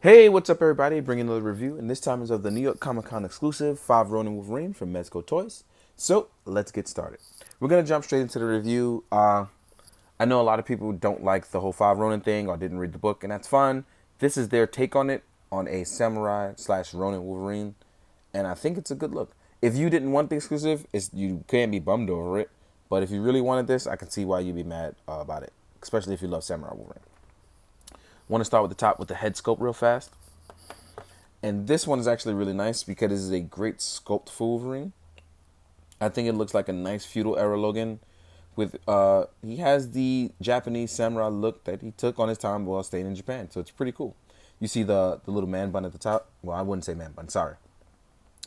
Hey, what's up, everybody? Bringing another review, and this time is of the New York Comic Con exclusive 5 Ronin Wolverine from Mezco Toys. So, let's get started. We're going to jump straight into the review. I know a lot of people don't like the whole 5 Ronin thing or didn't read the book, and that's fine. This is their take on it, on a samurai slash Ronin Wolverine, and I think it's a good look. If you didn't want the exclusive, you can't be bummed over it, but if you really wanted this, I can see why you'd be mad about it, especially if you love Samurai Wolverine. Want to start with the top with the head sculpt real fast. And this one is actually really nice because this is a great sculpt for Wolverine. I think it looks like a nice feudal era Logan. With he has the Japanese samurai look that he took on his time while staying in Japan. So it's pretty cool. You see the little man bun at the top. Well, I wouldn't say man bun, sorry.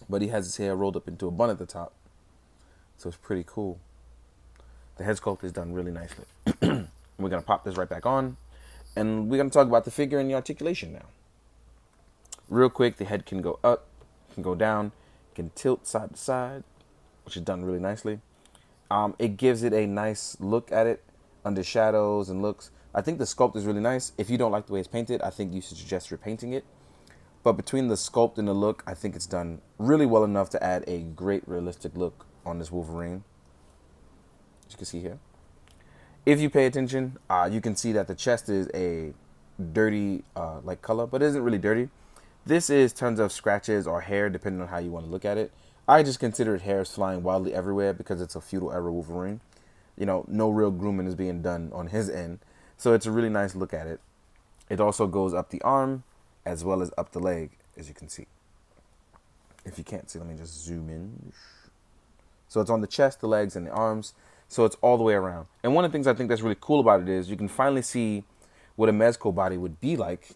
But he has his hair rolled up into a bun at the top. So it's pretty cool. The head sculpt is done really nicely. We're going to pop this right back on. And we're going to talk about the figure and the articulation now. Real quick, the head can go up, can go down, can tilt side to side, which is done really nicely. It gives it a nice look at it under shadows and looks. I think the sculpt is really nice. If you don't like the way it's painted, I think you should suggest repainting it. But between the sculpt and the look, I think it's done really well enough to add a great realistic look on this Wolverine, as you can see here. If you pay attention, you can see that the chest is a dirty like color, but it isn't really dirty. This is tons of scratches or hair, depending on how you want to look at it. I just consider it hairs flying wildly everywhere because it's a feudal era Wolverine. You know, no real grooming is being done on his end. So it's a really nice look at it. It also goes up the arm as well as up the leg, as you can see. If you can't see, let me just zoom in. So it's on the chest, the legs, and the arms. So it's all the way around. And one of the things I think that's really cool about it is you can finally see what a Mezco body would be like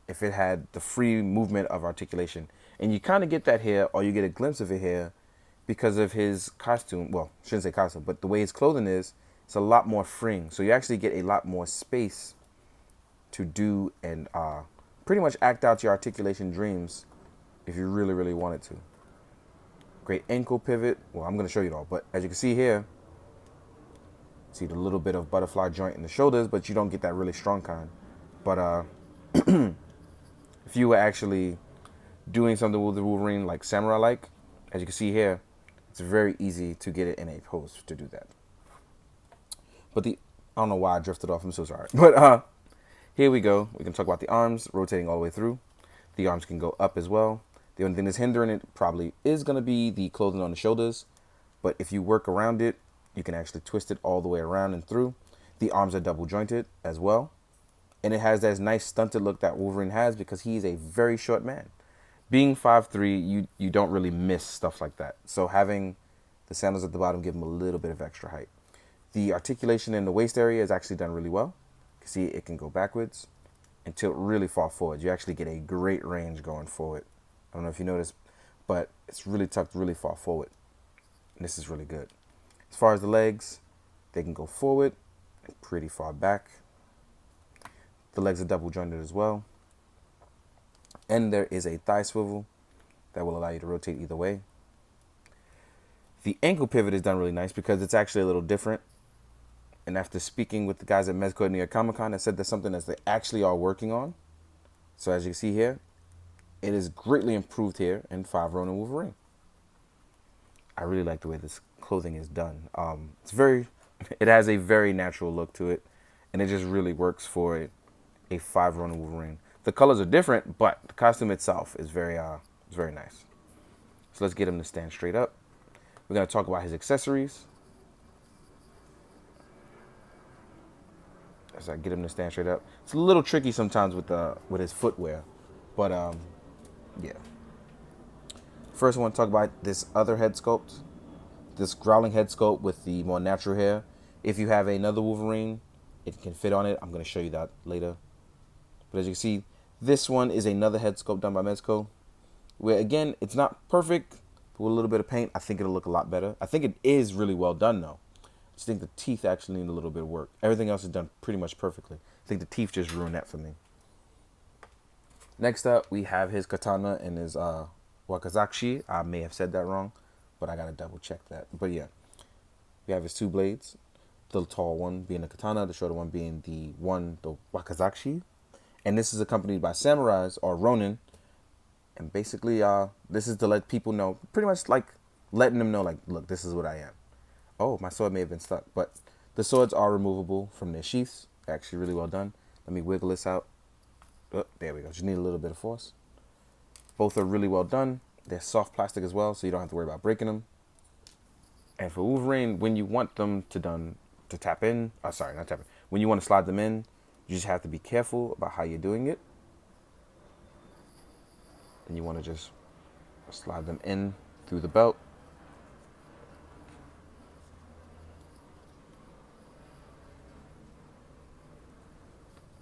if it had the free movement of articulation. And you kind of get that here, or you get a glimpse of it here, because of his costume. Well, I shouldn't say costume, but the way his clothing is, it's a lot more freeing. So you actually get a lot more space to do and pretty much act out your articulation dreams if you really, really wanted to. Great ankle pivot. Well, I'm going to show you it all, but as you can see here, see the little bit of butterfly joint in the shoulders, but you don't get that really strong kind. But if you were actually doing something with the Wolverine like samurai-like, as you can see here, it's very easy to get it in a pose to do that. But I don't know why I drifted off, I'm so sorry. But here we go. We can talk about the arms rotating all the way through. The arms can go up as well. The only thing that's hindering it probably is going to be the clothing on the shoulders. But if you work around it, you can actually twist it all the way around and through. The arms are double jointed as well. And it has that nice stunted look that Wolverine has because he's a very short man. Being 5'3", you don't really miss stuff like that. So having the sandals at the bottom give him a little bit of extra height. The articulation in the waist area is actually done really well. You can see it can go backwards and tilt really far forward. You actually get a great range going forward. I don't know if you noticed, but it's really tucked really far forward. And this is really good. As far as the legs, they can go forward and pretty far back. The legs are double jointed as well. And there is a thigh swivel that will allow you to rotate either way. The ankle pivot is done really nice because it's actually a little different. And after speaking with the guys at Mezco at New York Comic Con, I said that's something that they actually are working on. So as you can see here, it is greatly improved here in 5 Ronin Wolverine. I really like the way this clothing is done. It has a very natural look to it, and it just really works for a 5 Ronin Wolverine. The colors are different, but the costume itself is very nice. So let's get him to stand straight up. We're gonna talk about his accessories. As I get him to stand straight up, it's a little tricky sometimes with his footwear, but yeah. First, I want to talk about this other head sculpt, this growling head sculpt with the more natural hair. If you have another Wolverine, it can fit on it. I'm going to show you that later. But as you can see, this one is another head sculpt done by Mezco, where again, it's not perfect, but with a little bit of paint, I think it'll look a lot better. I think it is really well done though. I just think the teeth actually need a little bit of work. Everything else is done pretty much perfectly. I think the teeth just ruined that for me. Next up, we have his katana and his wakizashi. I may have said that wrong, but I gotta double check that. But yeah, we have his 2 blades. The tall one being the katana, the shorter one being the wakizashi. And this is accompanied by samurais or Ronin. And basically, this is to let people know, pretty much like letting them know, like, look, this is what I am. Oh, my sword may have been stuck, but the swords are removable from their sheaths. Actually, really well done. Let me wiggle this out. Oh, there we go. Just need a little bit of force. Both are really well done. They're soft plastic as well, so you don't have to worry about breaking them. And for Wolverine, when you want them to tap in, sorry, not tap in. When you want to slide them in, you just have to be careful about how you're doing it. And you want to just slide them in through the belt.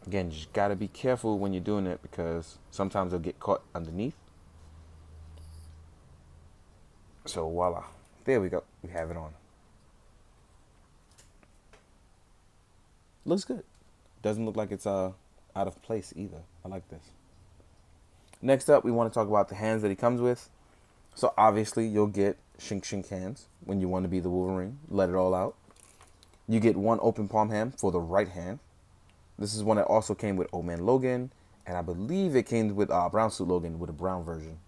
Again, you just gotta be careful when you're doing it because sometimes they'll get caught underneath. So voila, there we go. We have it on. Looks good. Doesn't look like it's out of place either. I like this. Next up, we want to talk about the hands that he comes with. So obviously, you'll get shink hands when you want to be the Wolverine. Let it all out. You get one open palm hand for the right hand. This is one that also came with Old Man Logan, and I believe it came with Brown Suit Logan with a brown version.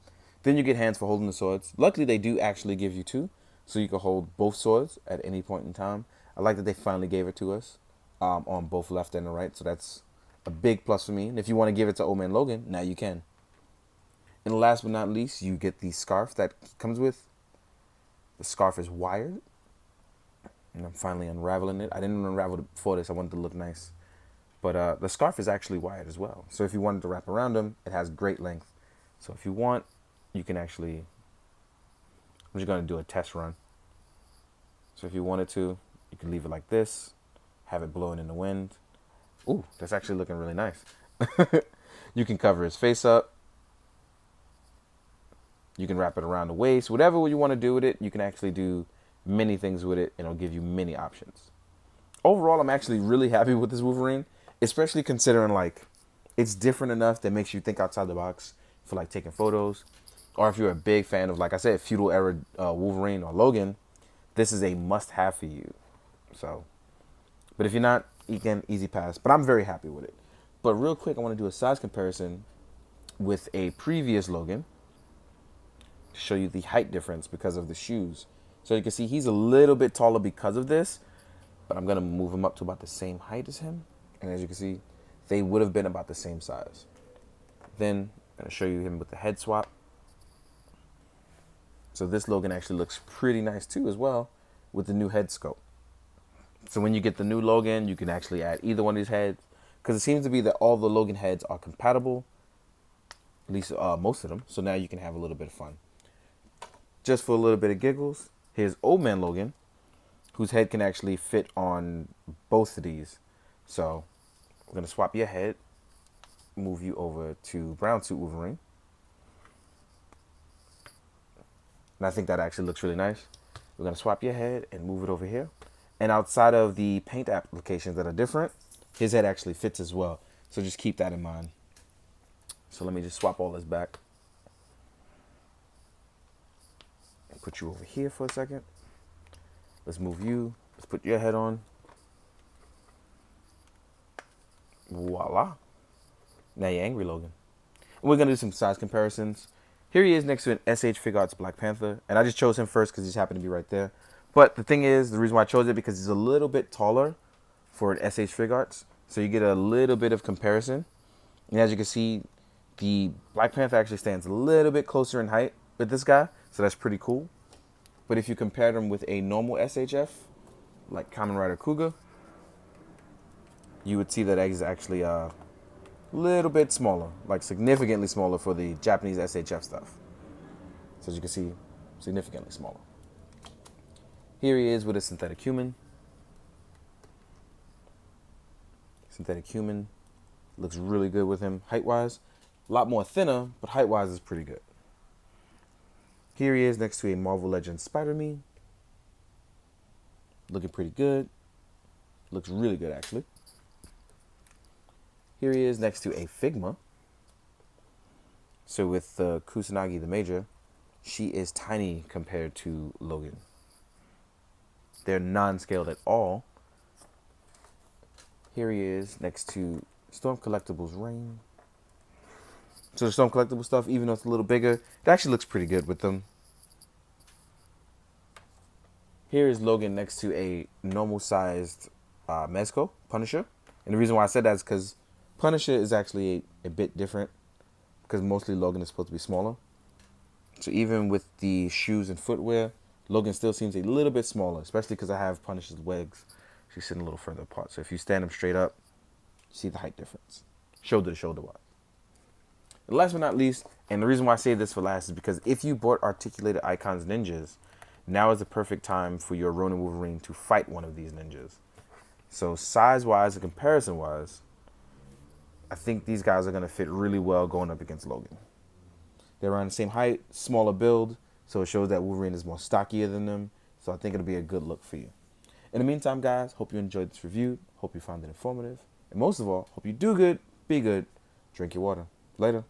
Then you get hands for holding the swords. Luckily, they do actually give you two, so you can hold both swords at any point in time. I like that they finally gave it to us on both left and the right, so that's a big plus for me. And if you want to give it to Old Man Logan, now you can. And last but not least, you get the scarf that comes with. The scarf is wired, and I'm finally unraveling it. I didn't unravel it before this. I wanted to look nice. But the scarf is actually wired as well. So if you wanted to wrap around them, it has great length. So if you want, you can actually, I'm just going to do a test run. So if you wanted to, you can leave it like this, have it blowing in the wind. Ooh, that's actually looking really nice. You can cover his face up. You can wrap it around the waist. Whatever you want to do with it, you can actually do many things with it, and it'll give you many options. Overall, I'm actually really happy with this Wolverine, especially considering like it's different enough that makes you think outside the box for like taking photos. Or if you're a big fan of, like I said, feudal era Wolverine or Logan, this is a must-have for you. So, but if you're not, again, easy pass. But I'm very happy with it. But real quick, I want to do a size comparison with a previous Logan to show you the height difference because of the shoes. So you can see he's a little bit taller because of this, but I'm going to move him up to about the same height as him. And as you can see, they would have been about the same size. Then I'm going to show you him with the head swap. So this Logan actually looks pretty nice too as well with the new head sculpt. So when you get the new Logan, you can actually add either one of these heads because it seems to be that all the Logan heads are compatible, at least most of them. So now you can have a little bit of fun. Just for a little bit of giggles, here's Old Man Logan, whose head can actually fit on both of these. So we're going to swap your head, move you over to Brown Suit Wolverine. And I think that actually looks really nice. We're going to swap your head and move it over here. And outside of the paint applications that are different, his head actually fits as well. So just keep that in mind. So let me just swap all this back. And put you over here for a second. Let's move you. Let's put your head on. Voila. Now you're angry, Logan. And we're going to do some size comparisons. Here he is next to an SH Fig Arts Black Panther. And I just chose him first because he's happened to be right there. But the thing is, the reason why I chose it because he's a little bit taller for an SH Fig Arts. So you get a little bit of comparison. And as you can see, the Black Panther actually stands a little bit closer in height with this guy. So that's pretty cool. But if you compare them with a normal SHF, like Kamen Rider Kuga, you would see that he's actually a little bit smaller, like significantly smaller for the Japanese SHF stuff. So as you can see, significantly smaller. Here he is with a synthetic human. Synthetic human looks really good with him height-wise. A lot more thinner, but height-wise is pretty good. Here he is next to a Marvel Legends Spider-Me. Looking pretty good. Looks really good, actually. Here he is next to a Figma. So with Kusanagi the Major, she is tiny compared to Logan. They're non-scaled at all. Here he is next to Storm Collectibles Rain. So there's some collectible stuff, even though it's a little bigger. It actually looks pretty good with them. Here is Logan next to a normal sized Mezco Punisher. And the reason why I said that is because Punisher is actually a bit different because mostly Logan is supposed to be smaller. So even with the shoes and footwear, Logan still seems a little bit smaller, especially because I have Punisher's legs. She's sitting a little further apart. So if you stand them straight up, you see the height difference, shoulder to shoulder wise. And last but not least, and the reason why I say this for last is because if you bought Articulated Icons ninjas, now is the perfect time for your Ronin Wolverine to fight one of these ninjas. So size-wise and comparison-wise, I think these guys are going to fit really well going up against Logan. They're around the same height, smaller build, so it shows that Wolverine is more stockier than them. So I think it'll be a good look for you. In the meantime, guys, hope you enjoyed this review. Hope you found it informative. And most of all, hope you do good, be good, drink your water. Later.